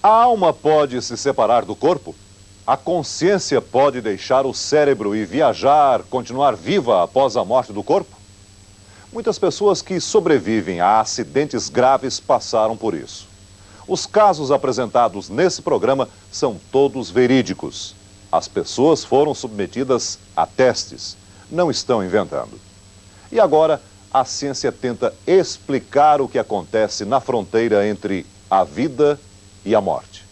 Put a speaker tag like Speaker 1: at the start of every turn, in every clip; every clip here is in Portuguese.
Speaker 1: A alma pode se separar do corpo? A consciência pode deixar o cérebro e viajar, continuar viva após a morte do corpo? Muitas pessoas que sobrevivem a acidentes graves passaram por isso. Os casos apresentados nesse programa são todos verídicos. As pessoas foram submetidas a testes, não estão inventando. E agora, a ciência tenta explicar o que acontece na fronteira entre a vida e a morte.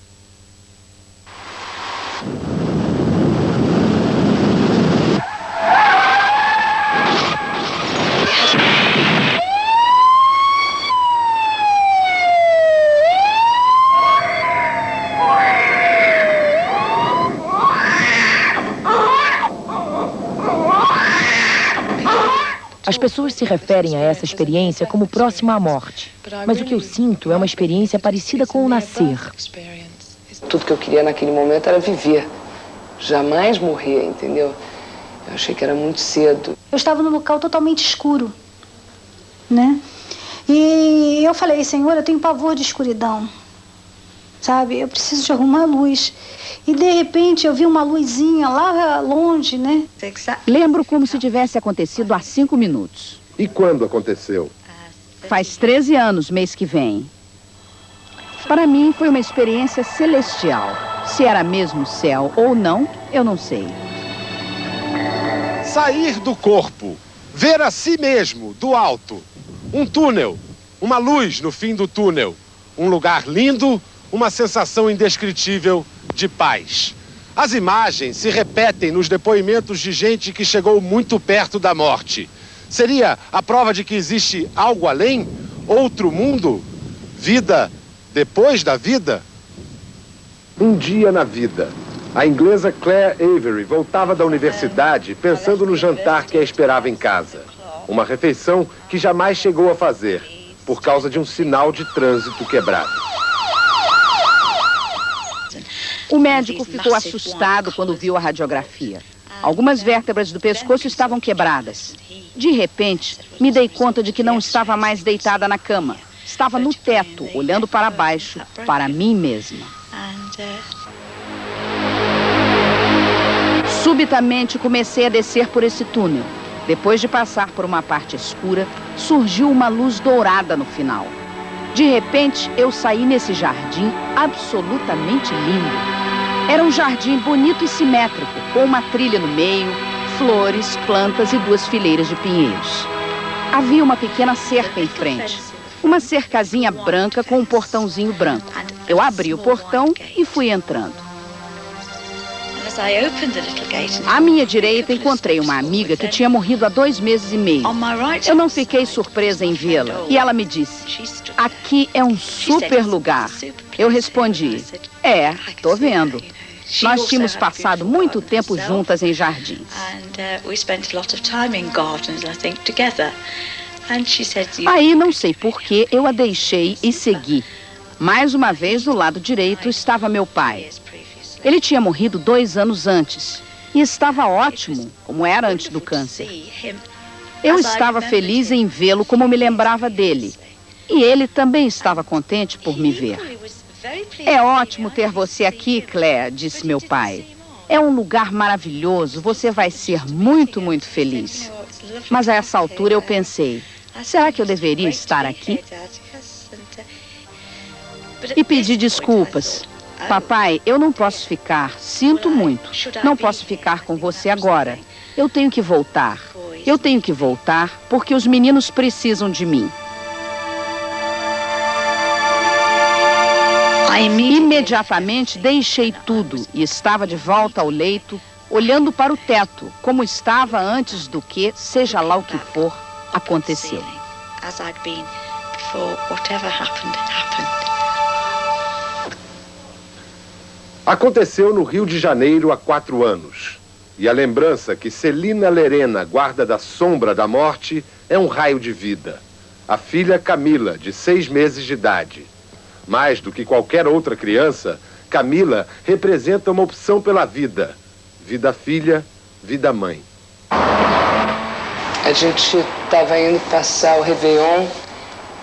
Speaker 2: As pessoas se referem a essa experiência como próxima à morte. Mas o que eu sinto é uma experiência parecida com o nascer.
Speaker 3: Tudo que eu queria naquele momento era viver. Jamais morrer, entendeu? Eu achei que era muito cedo.
Speaker 4: Eu estava num local totalmente escuro, né? E eu falei, Senhor, eu tenho pavor de escuridão, sabe? Eu preciso de alguma luz. E, de repente, eu vi uma luzinha lá longe, né?
Speaker 5: Lembro como se tivesse acontecido há 5 minutos.
Speaker 6: E quando aconteceu?
Speaker 5: Faz 13 anos, mês que vem. Para mim, foi uma experiência celestial. Se era mesmo céu ou não, eu não sei.
Speaker 6: Sair do corpo, ver a si mesmo, do alto. Um túnel, uma luz no fim do túnel. Um lugar lindo, uma sensação indescritível de paz. As imagens se repetem nos depoimentos de gente que chegou muito perto da morte. Seria a prova de que existe algo além? Outro mundo? Vida depois da vida? Um dia na vida. A inglesa Claire Avery voltava da universidade pensando no jantar que a esperava em casa. Uma refeição que jamais chegou a fazer, por causa de um sinal de trânsito quebrado.
Speaker 5: O médico ficou assustado quando viu a radiografia. Algumas vértebras do pescoço estavam quebradas. De repente, me dei conta de que não estava mais deitada na cama. Estava no teto, olhando para baixo, para mim mesma. Subitamente comecei a descer por esse túnel. Depois de passar por uma parte escura, surgiu uma luz dourada no final. De repente, eu saí nesse jardim absolutamente lindo. Era um jardim bonito e simétrico, com uma trilha no meio, flores, plantas e 2 fileiras de pinheiros. Havia uma pequena cerca em frente, uma cercazinha branca com um portãozinho branco. Eu abri o portão e fui entrando. À minha direita, encontrei uma amiga que tinha morrido há 2 meses e meio. Eu não fiquei surpresa em vê-la e ela me disse, aqui é um super lugar. Eu respondi, tô vendo. Nós tínhamos passado muito tempo juntas em jardins. Aí, não sei por que, eu a deixei e segui. Mais uma vez, do lado direito, estava meu pai. Ele tinha morrido 2 anos antes e estava ótimo, como era antes do câncer. Eu estava feliz em vê-lo como me lembrava dele. E ele também estava contente por me ver. É ótimo ter você aqui, Claire, disse meu pai. É um lugar maravilhoso, você vai ser muito, muito feliz. Mas a essa altura eu pensei, será que eu deveria estar aqui? E pedi desculpas. Papai, eu não posso ficar, sinto muito. Não posso ficar com você agora. Eu tenho que voltar. Eu tenho que voltar porque os meninos precisam de mim. Imediatamente deixei tudo e estava de volta ao leito, olhando para o teto, como estava antes do que, seja lá o que for, aconteceu.
Speaker 6: Aconteceu no Rio de Janeiro há 4 anos. E a lembrança que Celina Lerena guarda da sombra da morte é um raio de vida. A filha Camila, de 6 meses de idade. Mais do que qualquer outra criança, Camila representa uma opção pela vida. Vida filha, vida mãe.
Speaker 3: A gente estava indo passar o Réveillon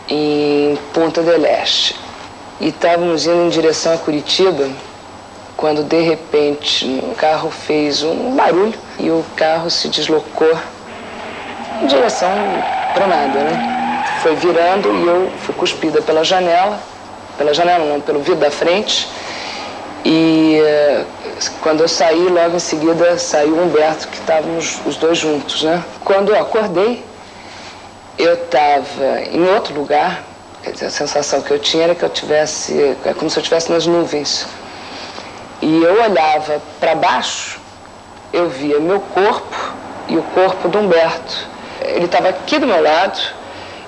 Speaker 3: em Ponta del Este. e estávamos indo em direção a Curitiba, quando de repente o carro fez um barulho e o carro se deslocou em direção para nada, né? Foi virando e eu fui cuspida pela janela não, pelo vidro da frente. E quando eu saí, logo em seguida saiu o Humberto, que estávamos os dois juntos, né? Quando eu acordei, eu estava em outro lugar. Quer dizer, a sensação que eu tinha era que é como se eu estivesse nas nuvens. E eu olhava para baixo, eu via meu corpo e o corpo do Humberto. Ele estava aqui do meu lado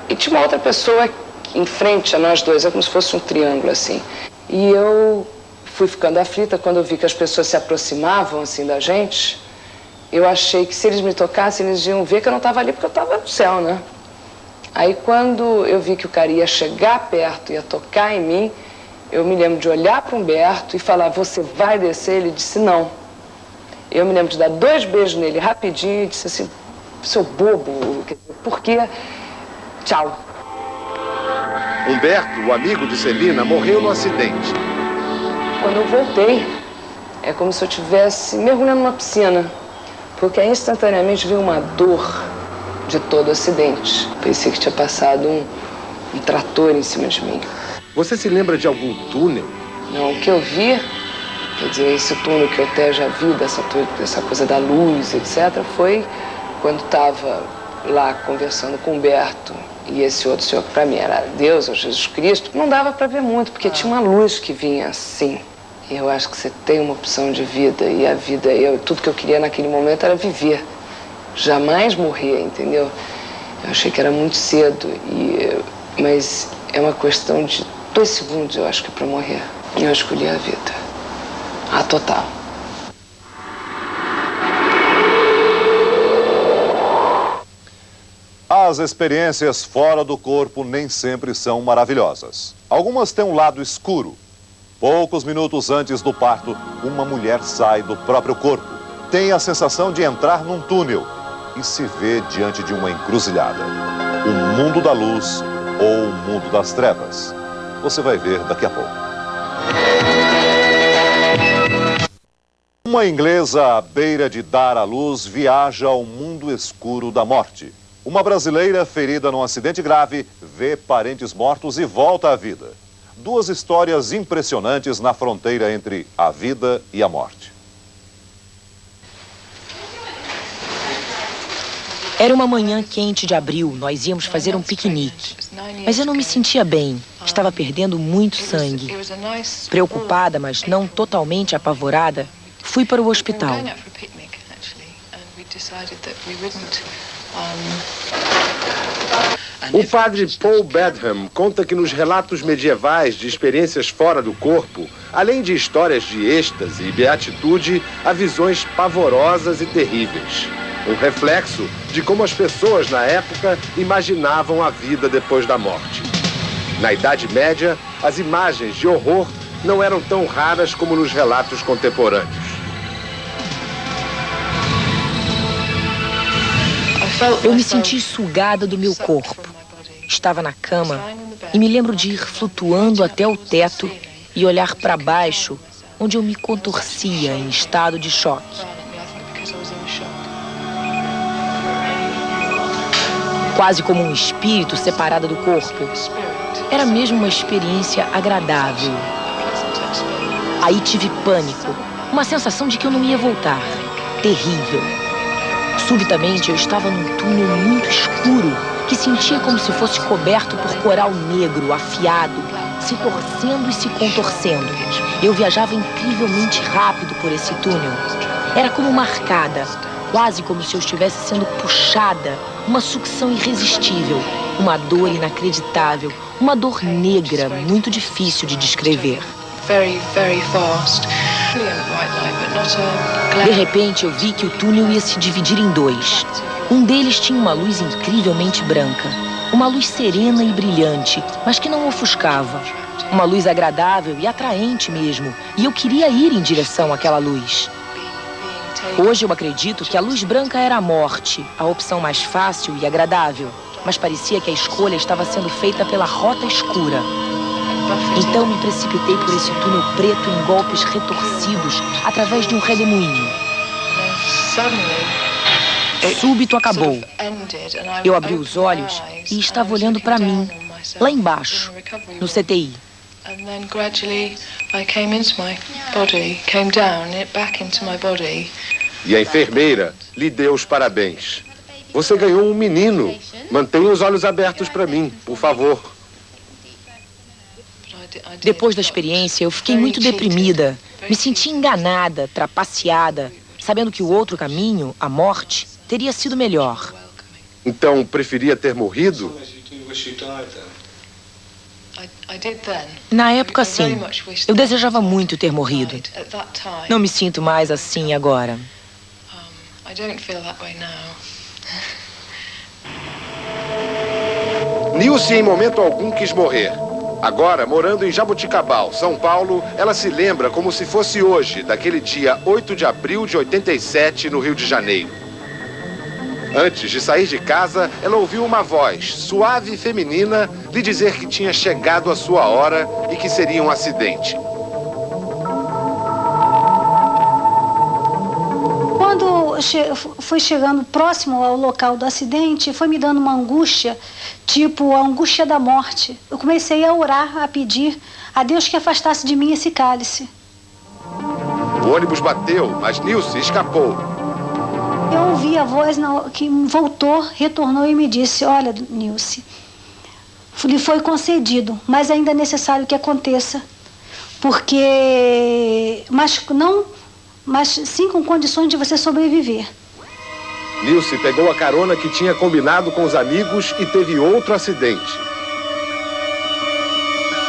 Speaker 3: e tinha uma outra pessoa em frente a nós dois, é como se fosse um triângulo assim. E eu fui ficando aflita quando eu vi que as pessoas se aproximavam assim da gente. Eu achei que se eles me tocassem, eles iam ver que eu não estava ali porque eu estava no céu, né? Aí quando eu vi que o cara ia chegar perto, ia tocar em mim, eu me lembro de olhar para o Humberto e falar, você vai descer? Ele disse, não. Eu me lembro de dar 2 beijos nele rapidinho e disse assim, seu bobo, por quê? Tchau.
Speaker 6: Humberto, o amigo de Celina, morreu no acidente.
Speaker 3: Quando eu voltei, é como se eu estivesse mergulhando numa piscina, porque aí instantaneamente veio uma dor de todo o acidente. Pensei que tinha passado um trator em cima de mim.
Speaker 6: Você se lembra de algum túnel?
Speaker 3: Não, o que eu vi, quer dizer, esse túnel que eu até já vi, dessa coisa da luz, etc., foi quando estava lá conversando com o Humberto e esse outro senhor, que para mim era Deus ou Jesus Cristo, não dava para ver muito, porque tinha uma luz que vinha assim. E eu acho que você tem uma opção de vida, e a vida, tudo que eu queria naquele momento era viver, jamais morrer, entendeu? Eu achei que era muito cedo, mas é uma questão de 2 segundos, eu acho que, para morrer. E eu escolhi a vida. A total.
Speaker 1: As experiências fora do corpo nem sempre são maravilhosas. Algumas têm um lado escuro. Poucos minutos antes do parto, uma mulher sai do próprio corpo. Tem a sensação de entrar num túnel e se vê diante de uma encruzilhada. O mundo da luz ou o mundo das trevas. Você vai ver daqui a pouco. Uma inglesa à beira de dar à luz viaja ao mundo escuro da morte. Uma brasileira ferida num acidente grave vê parentes mortos e volta à vida. 2 histórias impressionantes na fronteira entre a vida e a morte.
Speaker 2: Era uma manhã quente de abril, nós íamos fazer um piquenique. Mas eu não me sentia bem, estava perdendo muito sangue. Preocupada, mas não totalmente apavorada, fui para o hospital.
Speaker 6: O padre Paul Badham conta que nos relatos medievais de experiências fora do corpo, além de histórias de êxtase e beatitude, há visões pavorosas e terríveis. Um reflexo de como as pessoas na época imaginavam a vida depois da morte. Na Idade Média, as imagens de horror não eram tão raras como nos relatos contemporâneos.
Speaker 2: Eu me senti sugada do meu corpo. Estava na cama e me lembro de ir flutuando até o teto e olhar para baixo, onde eu me contorcia em estado de choque. Quase como um espírito separado do corpo. Era mesmo uma experiência agradável. Aí tive pânico, uma sensação de que eu não ia voltar. Terrível. Subitamente eu estava num túnel muito escuro, que sentia como se fosse coberto por coral negro, afiado, se torcendo e se contorcendo. Eu viajava incrivelmente rápido por esse túnel. Era como uma arcada, quase como se eu estivesse sendo puxada, uma sucção irresistível, uma dor inacreditável, uma dor negra, muito difícil de descrever. De repente, eu vi que o túnel ia se dividir em 2. Um deles tinha uma luz incrivelmente branca. Uma luz serena e brilhante, mas que não ofuscava. Uma luz agradável e atraente mesmo. E eu queria ir em direção àquela luz. Hoje eu acredito que a luz branca era a morte, a opção mais fácil e agradável. Mas parecia que a escolha estava sendo feita pela rota escura. Então me precipitei por esse túnel preto em golpes retorcidos através de um redemoinho. Súbito acabou. Eu abri os olhos e estava olhando para mim, lá embaixo, no CTI.
Speaker 6: E a enfermeira lhe deu os parabéns. Você ganhou um menino. Mantenha os olhos abertos para mim, por favor.
Speaker 2: Depois da experiência, eu fiquei muito deprimida. Me senti enganada, trapaceada, sabendo que o outro caminho, a morte, teria sido melhor.
Speaker 6: Então, preferia ter morrido?
Speaker 2: Na época, sim. Eu desejava muito ter morrido. Não me sinto mais assim agora.
Speaker 6: Nilce em momento algum quis morrer. Agora, morando em Jaboticabal, São Paulo, ela se lembra como se fosse hoje, daquele dia 8 de abril de 87, no Rio de Janeiro. Antes de sair de casa, ela ouviu uma voz, suave e feminina, lhe dizer que tinha chegado a sua hora e que seria um acidente.
Speaker 4: Quando fui chegando próximo ao local do acidente, foi me dando uma angústia, tipo a angústia da morte. Eu comecei a orar, a pedir a Deus que afastasse de mim esse cálice.
Speaker 6: O ônibus bateu, mas Nilce escapou.
Speaker 4: Eu ouvi a voz que voltou, retornou e me disse: olha, Nilce, lhe foi concedido, mas ainda é necessário que aconteça, porque... mas sim com condições de você sobreviver.
Speaker 6: Nilce pegou a carona que tinha combinado com os amigos e teve outro acidente.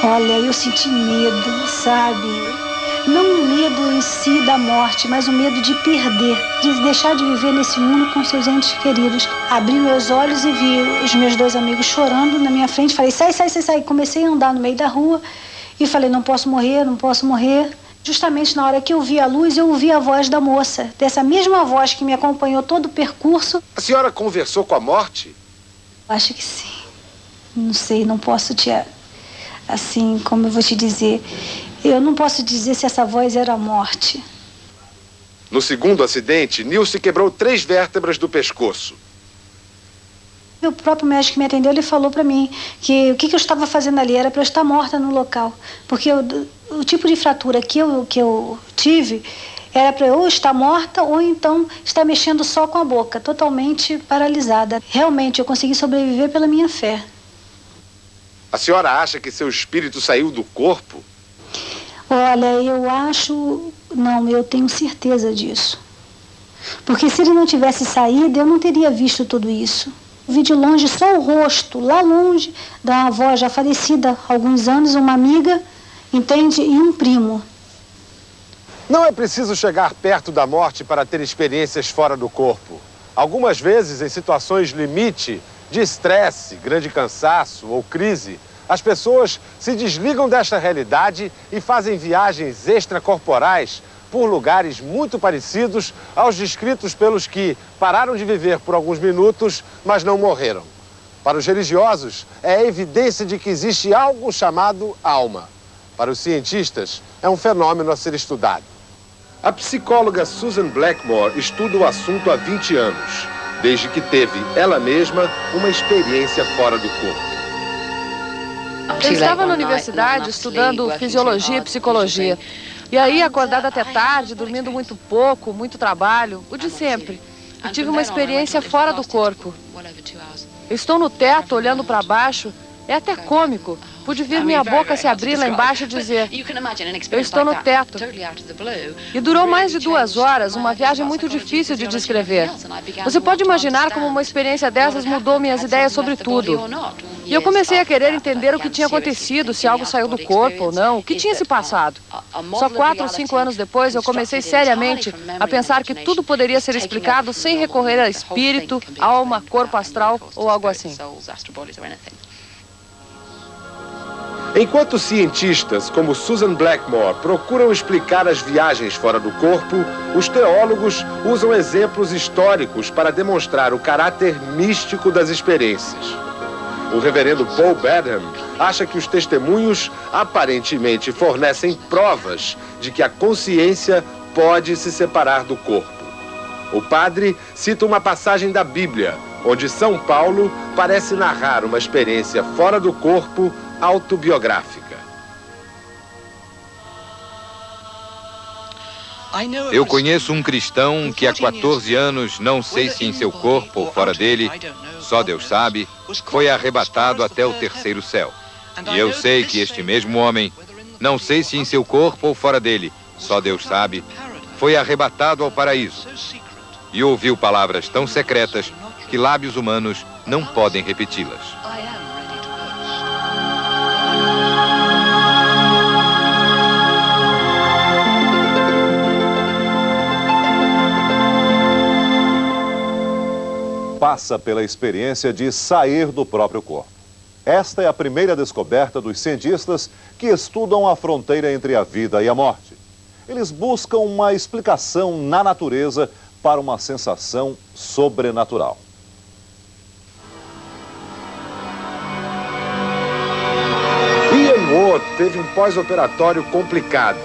Speaker 4: Olha, eu senti medo, sabe? Não o medo em si da morte, mas o medo de perder, de deixar de viver nesse mundo com seus entes queridos. Abri meus olhos e vi os meus dois amigos chorando na minha frente. Falei, sai, sai, sai, sai. Comecei a andar no meio da rua e falei, não posso morrer, não posso morrer. Justamente na hora que eu vi a luz, eu ouvi a voz da moça, dessa mesma voz que me acompanhou todo o percurso.
Speaker 6: A senhora conversou com a morte?
Speaker 4: Acho que sim. Não sei, não posso te... Assim, como eu vou te dizer... Eu não posso dizer se essa voz era a morte.
Speaker 6: No segundo acidente, Nilce quebrou 3 vértebras do pescoço.
Speaker 4: O próprio médico que me atendeu, ele falou para mim que o que eu estava fazendo ali era para eu estar morta no local. Porque o tipo de fratura que eu tive era para eu estar morta ou então estar mexendo só com a boca, totalmente paralisada. Realmente, eu consegui sobreviver pela minha fé.
Speaker 6: A senhora acha que seu espírito saiu do corpo?
Speaker 4: Olha, eu acho... Não, eu tenho certeza disso. Porque se ele não tivesse saído, eu não teria visto tudo isso. Eu vi de longe só o rosto, lá longe, da avó já falecida há alguns anos, uma amiga, entende? E um primo.
Speaker 6: Não é preciso chegar perto da morte para ter experiências fora do corpo. Algumas vezes, em situações limite, de estresse, grande cansaço ou crise, as pessoas se desligam desta realidade e fazem viagens extracorporais por lugares muito parecidos aos descritos pelos que pararam de viver por alguns minutos, mas não morreram. Para os religiosos, é evidência de que existe algo chamado alma. Para os cientistas, é um fenômeno a ser estudado. A psicóloga Susan Blackmore estuda o assunto há 20 anos, desde que teve, ela mesma, uma experiência fora do corpo.
Speaker 7: Eu estava na universidade estudando fisiologia e psicologia. E aí, acordada até tarde, dormindo muito pouco, muito trabalho, o de sempre. E tive uma experiência fora do corpo. Eu estou no teto, olhando para baixo. É até cômico. Pude ver minha boca se abrir lá embaixo e dizer, eu estou no teto. E durou mais de 2 horas, uma viagem muito difícil de descrever. Você pode imaginar como uma experiência dessas mudou minhas ideias sobre tudo. E eu comecei a querer entender o que tinha acontecido, se algo saiu do corpo ou não, o que tinha se passado. Só 4 ou 5 anos depois, eu comecei seriamente a pensar que tudo poderia ser explicado sem recorrer a espírito, alma, corpo astral ou algo assim.
Speaker 6: Enquanto cientistas como Susan Blackmore procuram explicar as viagens fora do corpo, os teólogos usam exemplos históricos para demonstrar o caráter místico das experiências. O reverendo Paul Badham acha que os testemunhos aparentemente fornecem provas de que a consciência pode se separar do corpo. O padre cita uma passagem da Bíblia, onde São Paulo parece narrar uma experiência fora do corpo autobiográfica.
Speaker 8: Eu conheço um cristão que há 14 anos, não sei se em seu corpo ou fora dele, só Deus sabe, foi arrebatado até o terceiro céu. E eu sei que este mesmo homem, não sei se em seu corpo ou fora dele, só Deus sabe, foi arrebatado ao paraíso. E ouviu palavras tão secretas que lábios humanos não podem repeti-las.
Speaker 1: Passa pela experiência de sair do próprio corpo. Esta é a primeira descoberta dos cientistas que estudam a fronteira entre a vida e a morte. Eles buscam uma explicação na natureza para uma sensação sobrenatural.
Speaker 6: Ian Ward teve um pós-operatório complicado.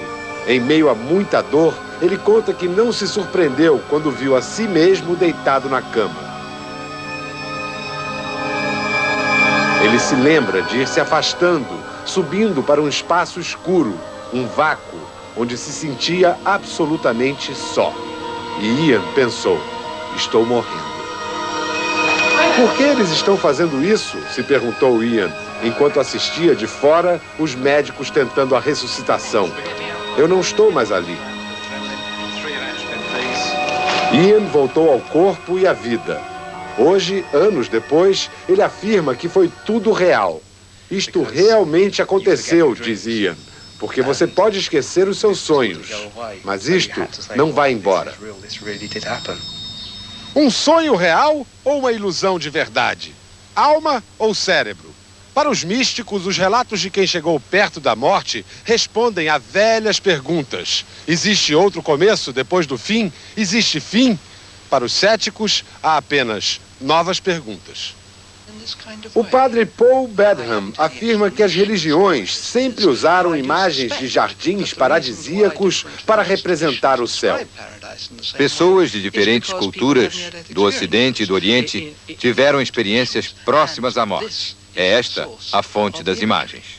Speaker 6: Em meio a muita dor, ele conta que não se surpreendeu quando viu a si mesmo deitado na cama. Ele se lembra de ir se afastando, subindo para um espaço escuro, um vácuo, onde se sentia absolutamente só. E Ian pensou, estou morrendo. Por que eles estão fazendo isso? Se perguntou Ian, enquanto assistia de fora os médicos tentando a ressuscitação. Eu não estou mais ali. Ian voltou ao corpo e à vida. Hoje, anos depois, ele afirma que foi tudo real. Isto realmente aconteceu, diz Ian, porque você pode esquecer os seus sonhos, mas isto não vai embora. Um sonho real ou uma ilusão de verdade? Alma ou cérebro? Para os místicos, os relatos de quem chegou perto da morte respondem a velhas perguntas. Existe outro começo depois do fim? Existe fim? Para os céticos, há apenas novas perguntas. O padre Paul Badham afirma que as religiões sempre usaram imagens de jardins paradisíacos para representar o céu.
Speaker 8: Pessoas de diferentes culturas, do Ocidente e do Oriente, tiveram experiências próximas à morte. É esta a fonte das imagens.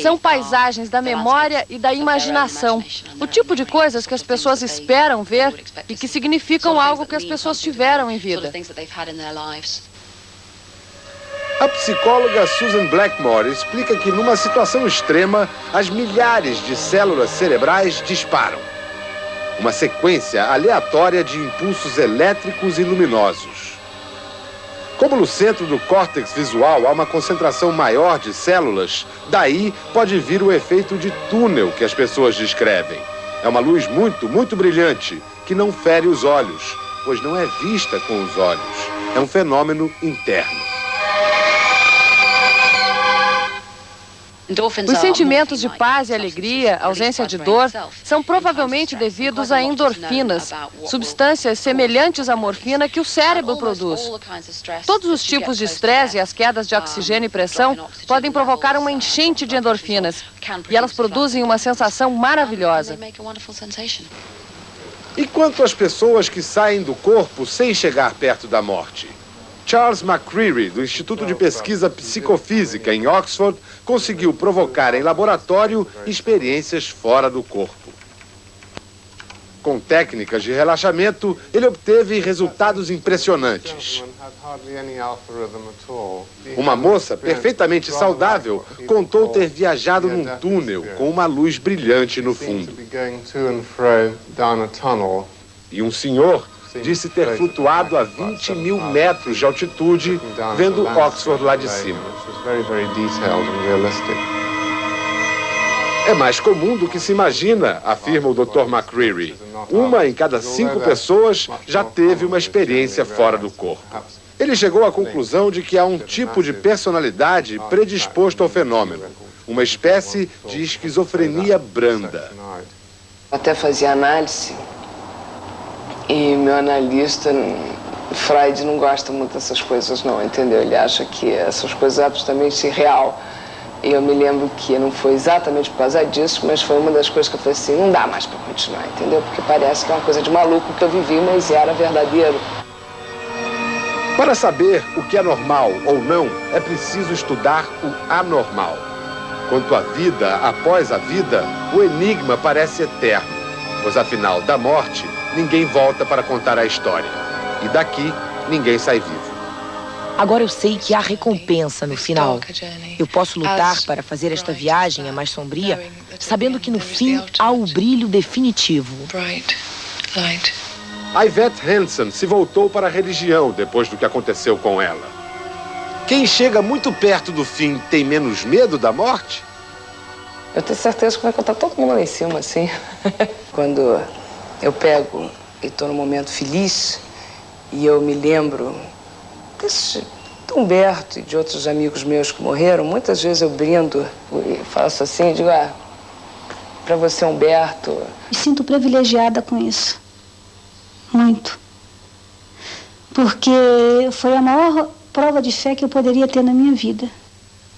Speaker 7: São paisagens da memória e da imaginação. O tipo de coisas que as pessoas esperam ver e que significam algo que as pessoas tiveram em vida.
Speaker 6: A psicóloga Susan Blackmore explica que numa situação extrema, as milhares de células cerebrais disparam. Uma sequência aleatória de impulsos elétricos e luminosos. Como no centro do córtex visual há uma concentração maior de células, daí pode vir o efeito de túnel que as pessoas descrevem. É uma luz muito brilhante, que não fere os olhos, pois não é vista com os olhos. É um fenômeno interno.
Speaker 7: Os sentimentos de paz e alegria, ausência de dor, são provavelmente devidos a endorfinas, substâncias semelhantes à morfina que o cérebro produz. Todos os tipos de estresse e as quedas de oxigênio e pressão podem provocar uma enchente de endorfinas, e elas produzem uma sensação maravilhosa.
Speaker 6: E quanto às pessoas que saem do corpo sem chegar perto da morte? Charles McCreary, do Instituto de Pesquisa Psicofísica em Oxford, conseguiu provocar em laboratório experiências fora do corpo. Com técnicas de relaxamento, ele obteve resultados impressionantes. Uma moça perfeitamente saudável contou ter viajado num túnel com uma luz brilhante no fundo. E um senhor disse ter flutuado a 20 mil metros de altitude, vendo Oxford lá de cima. É mais comum do que se imagina, afirma o Dr. McCreary. Uma em cada 5 pessoas já teve uma experiência fora do corpo. Ele chegou à conclusão de que há um tipo de personalidade predisposto ao fenômeno, uma espécie de esquizofrenia branda.
Speaker 3: Até fazia análise e meu analista Freud não gosta muito dessas coisas, não, entendeu? Ele acha que essas coisas absolutamente irreal. E eu me lembro que não foi exatamente por causa disso, mas foi uma das coisas que eu falei assim, não dá mais para continuar, entendeu? Porque parece que é uma coisa de maluco que eu vivi, mas era verdadeiro.
Speaker 6: Para saber o que é normal ou não, é preciso estudar o anormal. Quanto à vida após a vida, o enigma parece eterno, pois afinal da morte, ninguém volta para contar a história. E daqui, ninguém sai vivo.
Speaker 2: Agora eu sei que há recompensa no final. Eu posso lutar para fazer esta viagem a mais sombria, sabendo que no fim há o brilho definitivo.
Speaker 6: Yvette Hansen se voltou para a religião depois do que aconteceu com ela. Quem chega muito perto do fim tem menos medo da morte?
Speaker 3: Eu tenho certeza que vai contar todo mundo lá em cima, assim. Quando eu pego e estou num momento feliz e eu me lembro do Humberto e de outros amigos meus que morreram, muitas vezes eu brindo e faço assim, digo, para você, Humberto.
Speaker 4: Me sinto privilegiada com isso. Muito. Porque foi a maior prova de fé que eu poderia ter na minha vida.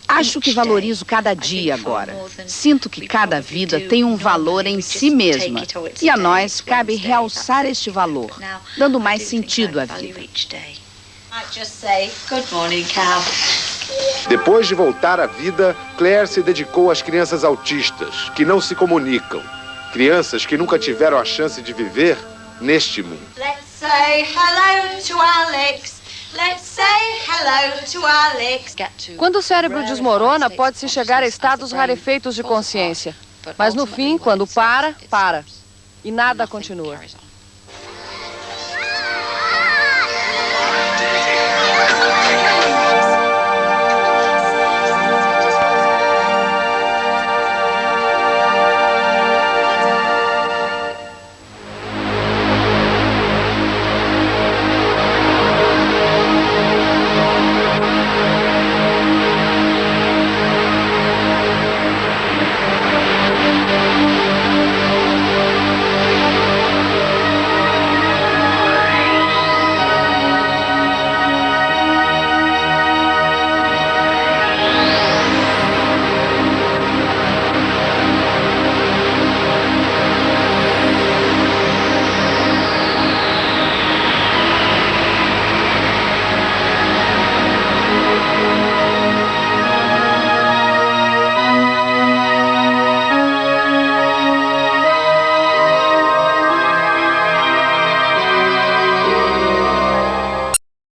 Speaker 5: Acho que valorizo cada dia agora. Sinto que cada vida tem um valor em si mesma. E a nós cabe realçar este valor, dando mais sentido à vida.
Speaker 6: Depois de voltar à vida, Claire se dedicou às crianças autistas, que não se comunicam. Crianças que nunca tiveram a chance de viver neste mundo.
Speaker 9: Let's say hello to Alex. Let's say hello to Alex.
Speaker 7: Quando o cérebro desmorona, pode-se chegar a estados rarefeitos de consciência. Mas no fim, quando para. E nada continua.